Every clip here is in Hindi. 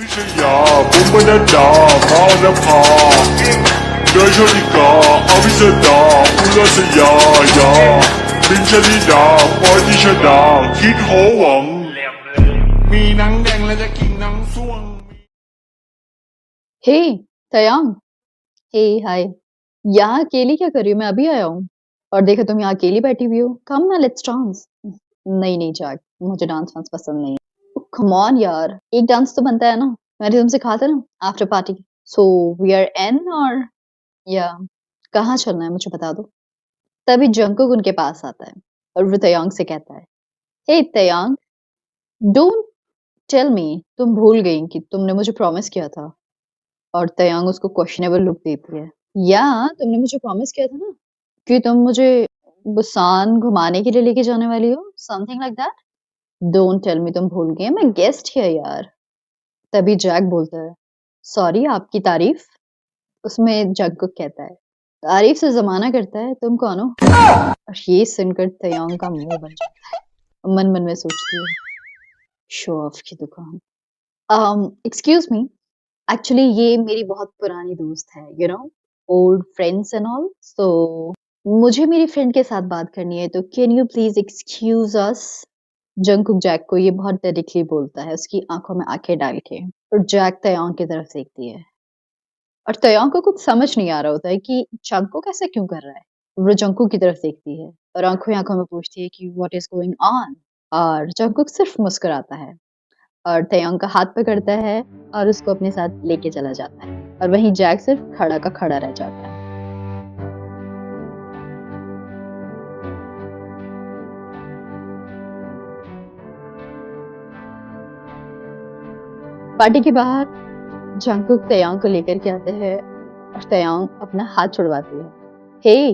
呀，我们的大马的爬，热热的嘎，阿比的大，乌拉是呀呀，冰城的大，ปอยที่ชนะคิดโหหวังมีหนังแดงและจะกินหนังส้วง हे तयांग। हे हाय। यहाँ अकेली क्या कर रही हो? मैं अभी आया हूँ और देखा तुम यहाँ अकेली बैठी हुई हो। कम ना, लेट्स डांस। नहीं नहीं जैक, मुझे डांस वांस पसंद नहीं। कम ऑन यार, एक डांस तो बनता है ना। मैंने तुमसे कहा था ना after party. So we are an और या कहाँ चलना है मुझे बता दो। तभी जंकुक उनके पास आता है और वो तयांग से कहता है, हे तयांग, डोंट टेल मी तुम भूल गई कि तुमने मुझे प्रॉमिस किया था। और तयांग उसको क्वेश्चनेबल लुक देती है। या तुमने मुझे प्रॉमिस किया था ना कि तुम मुझे बुसान घुमाने के लिए लेके जाने वाली हो, something like that. Don't tell me तुम भूल गए, मैं गेस्ट है यार। तभी जैक बोलता है, सॉरी आपकी तारीफ। उसमें जंकुक कहता है, तारीफ से जमाना करता है, तुम कौन हो? और ये सुनकर तयांग का मुंह बन जाता है। मन मन में सोचती है, शो ऑफ की दुकान। एक्सक्यूज मी, एक्चुअली ये मेरी बहुत पुरानी दोस्त है, you know, old friends and all. So मुझे मेरी फ्रेंड के साथ बात करनी है, तो can you please excuse us. Jungkook Jack को ये बहुत डायरेक्टली बोलता है, उसकी आंखों में आंखें डाल के। और जैक तयांग की तरफ देखती है और तयांग को कुछ समझ नहीं आ रहा होता है कि जंकुक ऐसे क्यों कर रहा है। वो जंकुक की तरफ देखती है और आंखों ही आंखों में पूछती है कि व्हाट इज गोइंग ऑन। और जंकुक सिर्फ मुस्कुराता है और तयांग का हाथ पकड़ता है और उसको अपने साथ लेके चला जाता है। और वहीं जैक सिर्फ खड़ा का खड़ा रह जाता है। पार्टी के बाहर जंकुक तयांग को लेकर के आते हैं और तयांग अपना हाथ छुड़वाती है। हे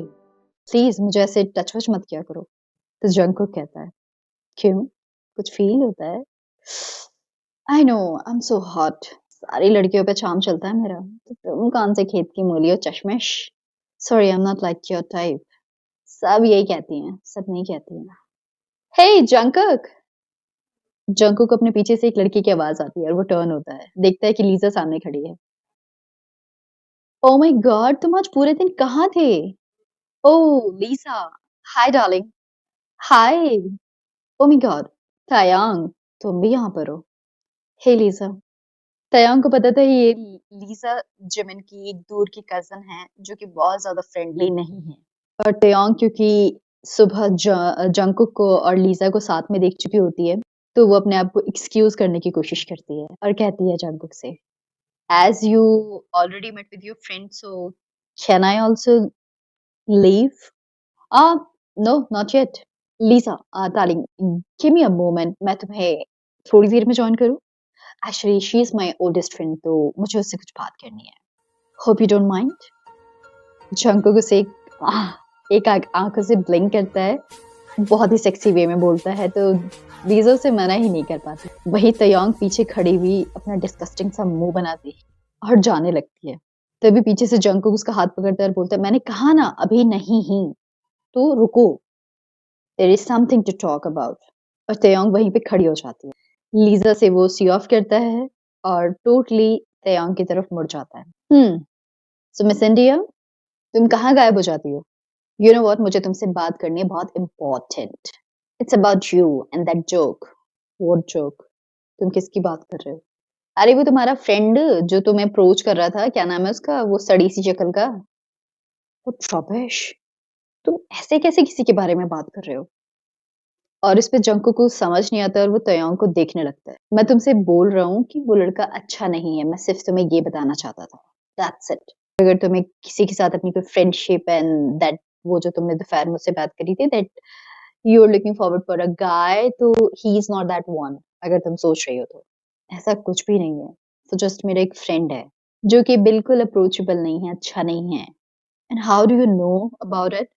प्लीज मुझे ऐसे टच वच मत किया करो। तो जंकुक कहता है, क्यों, कुछ फील होता है? I know, I am so hot. सारी लड़कियों पे चाम चलता है मेरा, तो तुम कौन से खेत की मूली हो चश्मिश। Sorry, I am not like your type. सब यही कहती हैं, सब नहीं कहती हैं। हे जंकुक। जंकुक अपने पीछे से एक लड़की की आवाज आती है और वो टर्न होता है, देखता है कि लीजा सामने खड़ी है। ओ माय गॉड, तुम आज पूरे दिन कहाँ थे? Oh Lisa, hi darling. Hi. Oh my God, Taeyang, तुम भी यहाँ पर हो? हे लीजा। तयांग को पता था ये लीजा जिमिन की एक दूर की कजन है जो कि बहुत ज्यादा फ्रेंडली नहीं है। और तयांग क्योंकि सुबह जंकुक को और लीजा को साथ में देख चुकी होती है, तो वो अपने आप को एक्सक्यूज करने की कोशिश करती है और कहती है जंकुक से, as you already met with your friend, so can I also leave? No not yet. Lisa darling, give me a moment, मैं तुम्हें थोड़ी देर में ज्वाइन करूँ। Actually she is my oldest friend, तो मुझे उससे कुछ बात करनी है। Hope you don't mind. Jungkook उसे एक आंखों से ब्लिंक करता है, बहुत ही सेक्सी वे में बोलता है, तो लीजा उसे मना ही नहीं कर पाती। वही तयांग पीछे खड़ी हुई अपना डिस्गस्टिंग सा मुंह बनाती और जाने लगती है। तभी पीछे से जंकुक उसका हाथ पकड़ता है और बोलता है, मैंने कहा ना अभी नहीं ही, तो रुको, there is something to talk about. और तयांग वहीं पे खड़ी हो जाती है। लीजा से वो सी ऑफ करता है और टोटली तयांग की तरफ मुड़ जाता है। सो मिस इंडिया, तुम कहाँ गायब हो जाती हो? यू नो व्हाट, मुझे तुमसे बात करनी है, बहुत important. It's about you and that joke. What joke? तुम किसकी बात कर रहे हो? अरे वो तुम्हारा फ्रेंड जो तुम्हें अप्रोच कर रहा था, क्या नाम है उसका, वो सड़ी सी शक्ल का। वो रबिश, तुम ऐसे कैसे किसी के बारे में बात कर रहे हो? और इस पे जंको को समझ नहीं आता और वो तयांग को देखने लगता है। मैं तुमसे बोल रहा हूँ कि वो लड़का अच्छा नहीं है, मैं सिर्फ तुम्हें ये बताना चाहता था, दैट्स इट। अगर तुम्हें किसी के साथ अपनी कोई फ्रेंडशिप एंड दैट, वो जो तुमने दोपहर मुझसे बात करी थी, that you are looking forward for a guy, तो he is not that one, अगर तुम सोच रही हो तो। ऐसा कुछ भी नहीं है। तो जस्ट मेरा एक फ्रेंड है जो कि बिल्कुल अप्रोचेबल नहीं है, अच्छा नहीं है। And how do you know about it?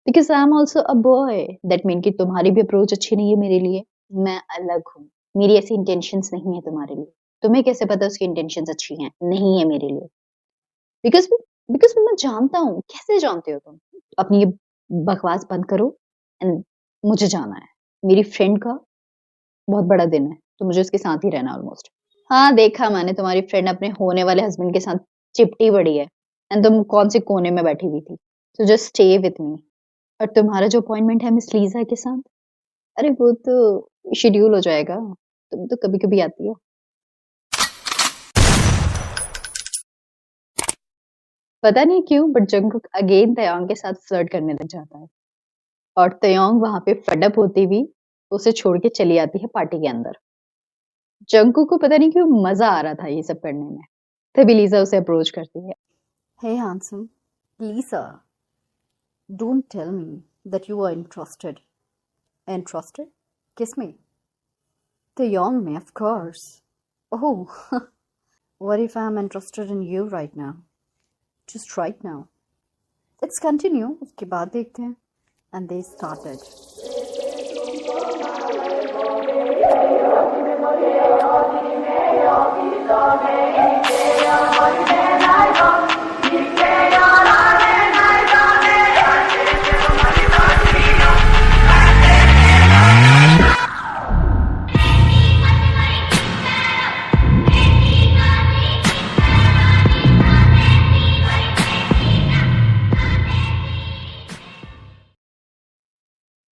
Because I am also a boy, that mean कि तुम्हारी भी अप्रोच अच्छी नहीं है मेरे लिए। मैं अलग हूँ, मेरी ऐसी इंटेंशंस नहीं है तुम्हारे लिए। तुम्हें कैसे पता उसकी इंटेंशंस अच्छी हैं, नहीं है मेरे लिए? बिकॉज़ बिकॉज़ मैं जानता हूँ। कैसे जानते हो तुम? अपनी ये बकवास बंद करो एंड मुझे जाना है। मेरी फ्रेंड का बहुत बड़ा दिन है, तो मुझे उसके साथ ही रहना है ऑलमोस्ट। हाँ, देखा मैंने तुम्हारी फ्रेंड अपने होने वाले हस्बैंड के साथ चिपटी पड़ी है एंड तुम कौन से कोने में बैठी हुई थी। So just stay with me. और तुम्हारा जो अपॉइंटमेंट है मिस लीज़ा के साथ, अरे वो तो शेड्यूल हो जाएगा। तुम तो कभी-कभी आती हो। पता नहीं क्यों बट जंगकुक अगेन तयांग के साथ फ्लर्ट करने लग जाता है और तयांग वहाँ पे फेड अप होती हुई उसे छोड़ के चली आती है पार्टी के अंदर। जंगकुक को पता नहीं क्यों मज़ा आ रहा था ये सब करने में। तभी लीज़ा उसे अप्रोच करती है। Hey, handsome. Lisa, don't tell me that you are interested. Interested? Kiss me. The young me, of course. Oh, what if I'm interested in you right now? Just right now. Let's continue. उसके बाद देखते हैं. And they started.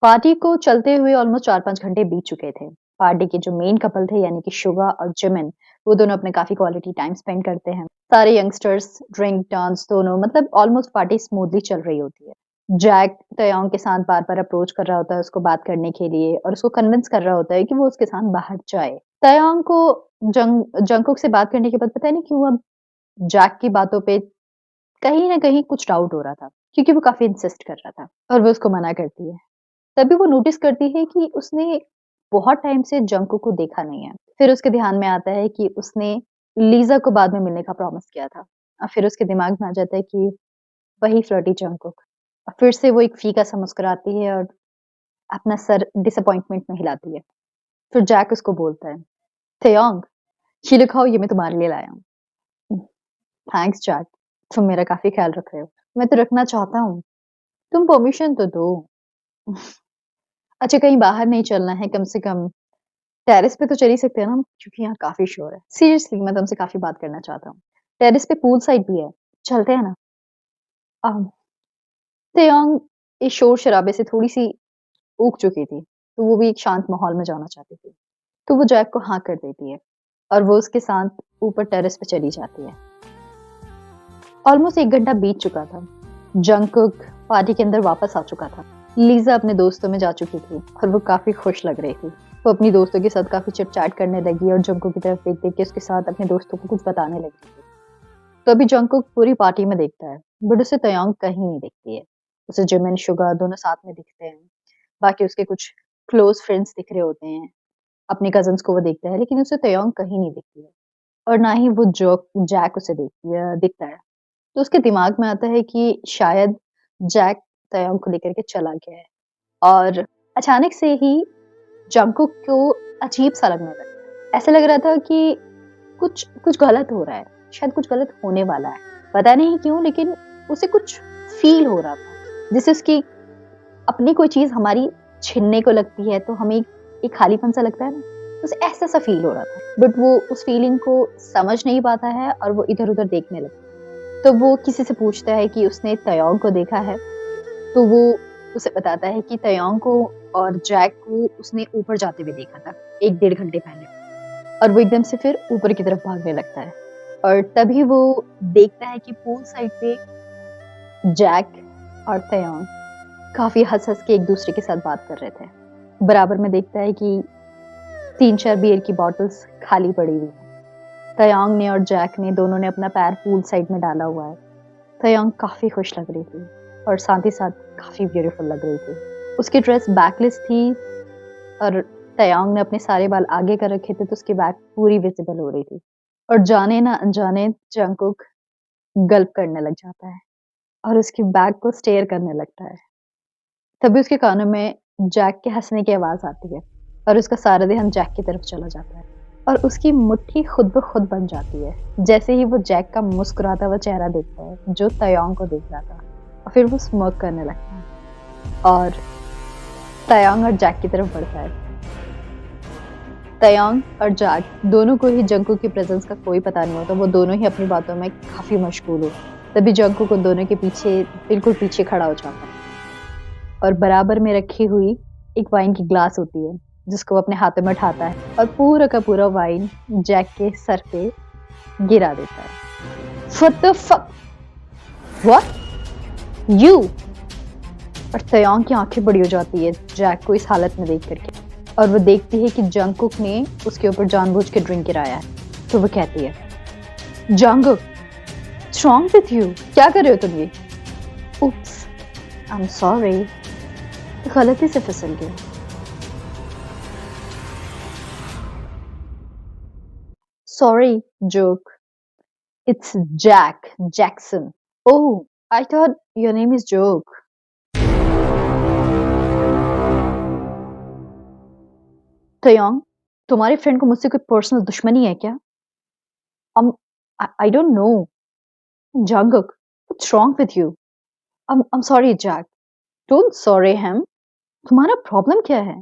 पार्टी को चलते हुए ऑलमोस्ट 4-5 घंटे बीत चुके थे। पार्टी के जो मेन कपल थे यानी कि शुगा और जिमिन, वो दोनों अपने काफ़ी क्वालिटी टाइम स्पेंड करते हैं। सारे यंगस्टर्स ड्रिंक, डांस दोनों मतलब ऑलमोस्ट पार्टी स्मूथली चल रही होती है। जैक तयांग के साथ बार-बार अप्रोच कर रहा होता है उसको बात करने के लिए और उसको कन्विंस कर रहा होता है कि वो उसके साथ बाहर जाए। तयांग को जंगकुक से बात करने के बाद पता नहीं क्यों अब जैक की बातों पे कहीं न कहीं कुछ डाउट हो रहा था, क्योंकि वो काफ़ी इंसिस्ट कर रहा था और वो उसको मना करती है। तभी वो नोटिस करती है कि उसने बहुत टाइम से जंकुक को देखा नहीं है। फिर उसके ध्यान में आता है कि उसने लीज़ा को बाद में मिलने का प्रॉमिस किया था। और फिर उसके दिमाग में आ जाता है कि वही फ्लर्टी जंकुक। और फिर से वो एक फीका-सा मुस्कुराती है और अपना सर डिसअपॉइंटमेंट में हिलाती है। फिर जैक उसको बोलता है, "तेयोंग, ये लो खाओ, ये मैं तुम्हारे लिए लाया हूँ।" "थैंक्स जैक, तुम मेरा काफ़ी ख्याल रख रहे हो। मैं तो रखना चाहता हूँ। तुम परमिशन तो दो।" अच्छा कहीं बाहर नहीं चलना है कम से कम टेरेस पे तो चल ही सकते हैं ना क्योंकि यहाँ काफ़ी शोर है। सीरियसली मैं तुमसे काफ़ी बात करना चाहता हूँ। टेरेस पे पूल साइड भी है, चलते हैं ना? अम, तेयोंग इस शोर-शराबे से थोड़ी-सी ऊब चुकी थी, तो वो भी एक शांत माहौल में जाना चाहती थी। तो वो जैक को हाँ कर देती है और वो उसके साथ ऊपर टेरेस पे चली जाती है। ऑलमोस्ट 1 घंटा बीत चुका था। जंगकुक पार्टी के अंदर वापस आ चुका था। लीज़ा अपने दोस्तों में जा चुकी थी और वो काफ़ी खुश लग रही थी। वो अपनी दोस्तों के साथ काफ़ी चिट-चैट करने लगी और जंगकुक की तरफ देख-देख के उसके साथ अपने दोस्तों को कुछ बताने लगी थी। तो अभी जंगकुक पूरी पार्टी में देखता है, बट उसे तयांग कहीं नहीं दिखती है। उसे जिमिन, शुगा दोनों साथ में दिखते हैं। बाकी उसके कुछ क्लोज़ फ्रेंड्स दिख रहे होते हैं। अपने कज़िन्स को वो देखता है, लेकिन उसे तयांग कहीं नहीं दिखती है और ना ही वो जैक उसे दिखता है। तो उसके दिमाग में आता है कि शायद जैक तयांग को लेकर के चला गया है और अचानक से ही जंगकुक को अजीब-सा लगने लगा। ऐसा लग रहा था कि कुछ कुछ गलत हो रहा है, शायद कुछ गलत होने वाला है। पता नहीं क्यों लेकिन उसे कुछ फ़ील हो रहा था। जैसे उसकी अपनी कोई चीज़ हमारी छीनने को लगती है तो हमें एक खालीपन-सा लगता है ना, उसे ऐसा-सा फ़ील हो रहा था। बट वो उस फ़ीलिंग को समझ नहीं पाता है और वो इधर-उधर देखने लगता है। तो वो किसी से पूछता है कि उसने तयांग को देखा है, तो वो उसे बताता है कि तयांग को और जैक को उसने ऊपर जाते हुए देखा था, 1 डेढ़ घंटे पहले और वो एकदम से फिर ऊपर की तरफ भागने लगता है और तभी वो देखता है कि पूल साइड पे जैक और तयांग काफ़ी हँस-हँस के एक-दूसरे के साथ बात कर रहे थे। बराबर में देखता है कि 3-4 बियर की बॉटल्स खाली पड़ी हुई हैं। तयांग ने और जैक ने दोनों ने अपना पैर पूल साइड में डाला हुआ है। तयांग काफ़ी खुश लग रही थी और साथ ही साथ काफ़ी ब्यूटीफुल लग रही थी। उसकी ड्रेस बैकलेस थी और तयांग ने अपने सारे बाल आगे कर रखे थे तो उसकी बैक पूरी विज़िबल हो रही थी और जाने ना अनजाने जंगकुक गल्प करने लग जाता है और उसकी बैक को स्टेयर करने लगता है। तभी उसके कानों में जैक के हँसने की आवाज़ आती है और उसका सारा ध्यान जैक की तरफ चला जाता है और उसकी मुट्ठी खुद ब खुद बन जाती है। जैसे ही वो जैक का मुस्कुराता हुआ चेहरा देखता है, जो तयांग को देख रहा था और फिर वो स्मर्क करने लगता है और तयांग और जैक की तरफ बढ़ता है। तयांग और जैक दोनों को ही जंकुक की प्रेजेंस का कोई पता नहीं होता। वो दोनों ही अपनी बातों में काफी मशगूल हो। तभी जंकुक उन दोनों के पीछे बिल्कुल पीछे खड़ा हो जाता है और बराबर में रखी हुई एक वाइन की ग्लास होती है जिसको वो अपने हाथों में उठाता है और पूरा का पूरा वाइन जैक के सर पे गिरा देता है। What the fuck? What? You? और तयांग की आंखें बड़ी हो जाती है जैक को इस हालत में देख करके और वो देखती है कि जंकुक ने उसके ऊपर जानबूझ के ड्रिंक गिराया है। तो वो कहती है, Jungkook, what's wrong with you? क्या कर रहे हो तुम ये? Oops, I'm sorry. गलती से फिसल गया। Sorry, joke. It's Jack Jackson. Oh, I thought your name is Joke. तयांग, तुम्हारे फ्रेंड को मुझसे कोई पर्सनल दुश्मनी है क्या? Um, I don't know. Jungkook, what's wrong with you? I'm sorry, Jack. Don't sorry him. तुम्हारा प्रॉब्लम क्या है?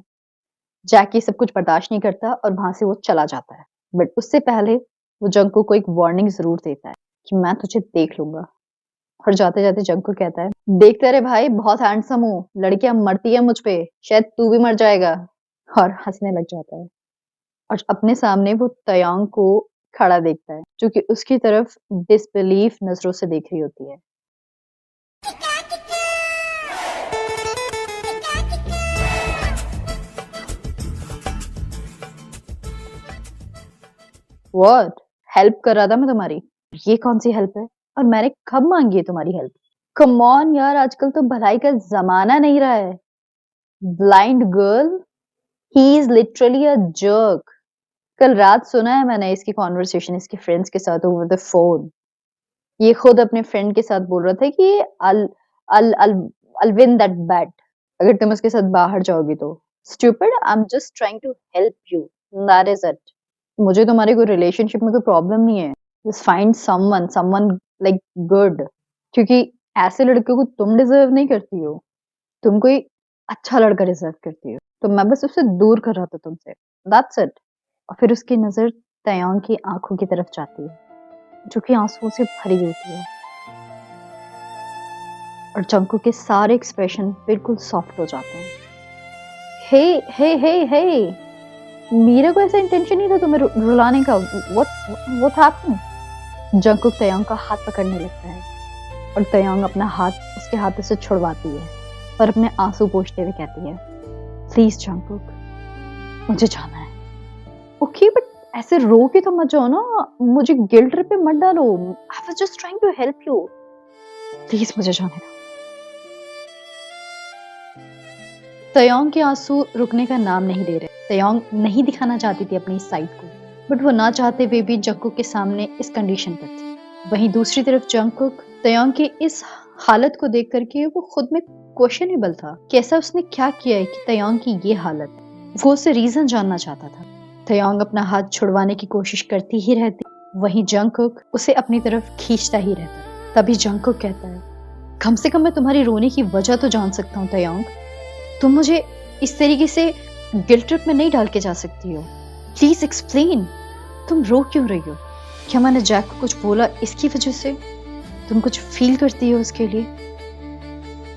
जैक ये सब कुछ बर्दाश्त नहीं करता और वहां से वो चला जाता है। बट उससे पहले वो जंकुक को एक वार्निंग जरूर देता है कि मैं तुझे देख लूंगा। और जाते जाते जंकुक कहता है, देखते रहे भाई, बहुत हैंडसम हूँ, लड़कियां मरती है मुझ पे, शायद तू भी मर जाएगा। और हंसने लग जाता है और अपने सामने वो तयांग को खड़ा देखता है जो कि उसकी तरफ डिसबिलीफ नजरों से देख रही होती है। व्हाट? हेल्प कर रहा था मैं तुम्हारी। ये कौन सी हेल्प है और मैंने कब मांगी है तुम्हारी हेल्प? कम ऑन यार, आजकल तो भलाई का जमाना नहीं रहा है। Blind girl, he is literally a jerk. कल रात सुना है मैंने इसकी कॉन्वर्सेशन इसके फ्रेंड्स के साथ ओवर द फोन। ये खुद अपने फ्रेंड के साथ बोल रहा था कि I'll I'll I'll I'll win that bet अगर तुम उसके साथ बाहर जाओगी तो। Stupid, I am just trying to help you, that is it. मुझे तुम्हारे कोई रिलेशनशिप में कोई प्रॉब्लम नहीं है। Just find someone someone like good, क्योंकि ऐसे लड़के को तुम डिजर्व नहीं करती हो। तुम कोई अच्छा लड़का डिजर्व करती हो। तो मैं बस उससे दूर कर रहा था तुमसे, दैट्स इट। और फिर उसकी नजर तयांग की आंखों की तरफ जाती है जो कि आंसुओं से भरी होती है और जंकू के सारे एक्सप्रेशन बिल्कुल सॉफ्ट हो जाते हैं। हे हे हे हे, मेरा कोई ऐसा इंटेंशन नहीं था तुम्हें रुलाने का। What happened? जंकुक तयांग का हाथ पकड़ने लगता है और तयांग अपना हाथ उसके हाथों से छुड़वाती है और अपने आंसू पोंछते हुए कहती है, प्लीज जंकुक, मुझे जाना है। ओके बट ऐसे रो के तो मत जाओ ना, मुझे गिल्ट ट्रिप पे मत डालो। I was just trying to help you, please मुझे जाने दो। तयांग के आंसू रुकने का नाम नहीं ले रहे। तयांग नहीं दिखाना चाहती थी अपनी साइड को, बट वो ना चाहते हुए भी जंकुक के सामने इस कंडीशन पर थी। वहीं दूसरी तरफ जंकुक तयांग की इस हालत को देख करके वो खुद में क्वेश्चनेबल था कि ऐसा उसने क्या किया है कि तयांग की ये हालत है। वो उससे रीजन जानना चाहता था। तयांग अपना हाथ छुड़वाने की कोशिश करती ही रहती, वहीं जंकुक उसे अपनी तरफ खींचता ही रहता। तभी जंकुक कहता है, कम से कम मैं तुम्हारी रोने की वजह तो जान सकता हूँ तयांग। तुम मुझे इस तरीके से गिल्ट ट्रिप में नहीं डाल के जा सकती हो। प्लीज एक्सप्लेन, तुम रो क्यों रही हो? क्या मैंने जैक को कुछ बोला इसकी वजह से? तुम कुछ फील करती हो उसके लिए?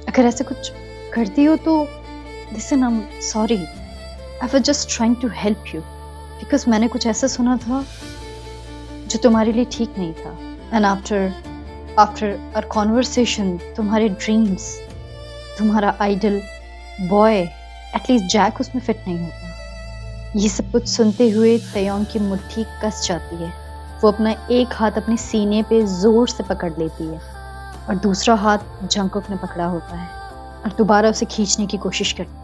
अगर ऐसा कुछ करती हो तो listen, I am sorry, I was just trying to help you because मैंने कुछ ऐसा सुना था जो तुम्हारे लिए ठीक नहीं था। एंड आफ्टर आवर कॉन्वर्सेशन तुम्हारे ड्रीम्स, तुम्हारा आइडल बॉय, एटलीस्ट जैक उसमें फिट नहीं होता। ये सब कुछ सुनते हुए तयांग की मुट्ठी कस जाती है। वो अपना एक हाथ अपने सीने पे जोर से पकड़ लेती है और दूसरा हाथ जंकुक ने पकड़ा होता है और दोबारा उसे खींचने की कोशिश करती है।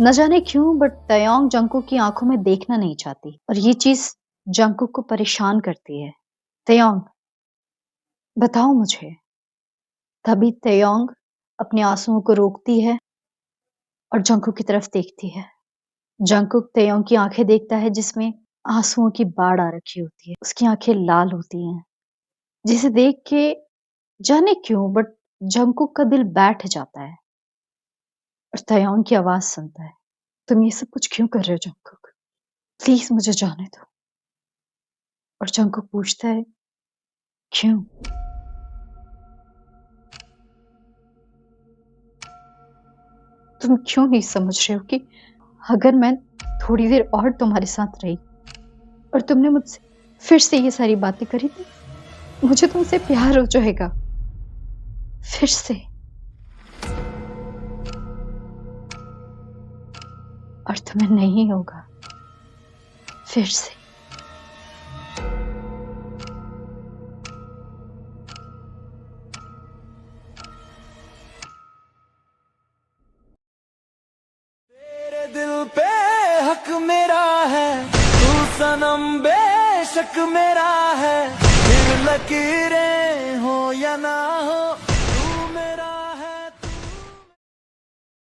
न जाने क्यों बट तयांग जंकुक की आंखों में देखना नहीं चाहती और ये चीज जंकुक को परेशान करती है। तयांग, बताओ मुझे। तभी तयांग अपने आंसुओं को रोकती है और जंकुक की तरफ देखती है। जंकुक तयांग की आंखें देखता है जिसमें आंसुओं की बाढ़ आ रखी होती है। उसकी आंखें लाल होती हैं जिसे देख के जाने क्यों बट जंकुक का दिल बैठ जाता है और तयांग की आवाज सुनता है, तुम ये सब कुछ क्यों कर रहे हो जंकुक? प्लीज मुझे जाने दो। और जंकुक पूछता है, क्यों? तुम क्यों नहीं समझ रहे हो कि अगर मैं थोड़ी देर और तुम्हारे साथ रही और तुमने मुझसे फिर से ये सारी बातें करी तो मुझे तुमसे प्यार हो जाएगा फिर से, और तुम्हें नहीं होगा फिर से। तेरे दिल पे हक मेरा है, तू सनम बेशक मेरा है, फिर लकीरें हो या ना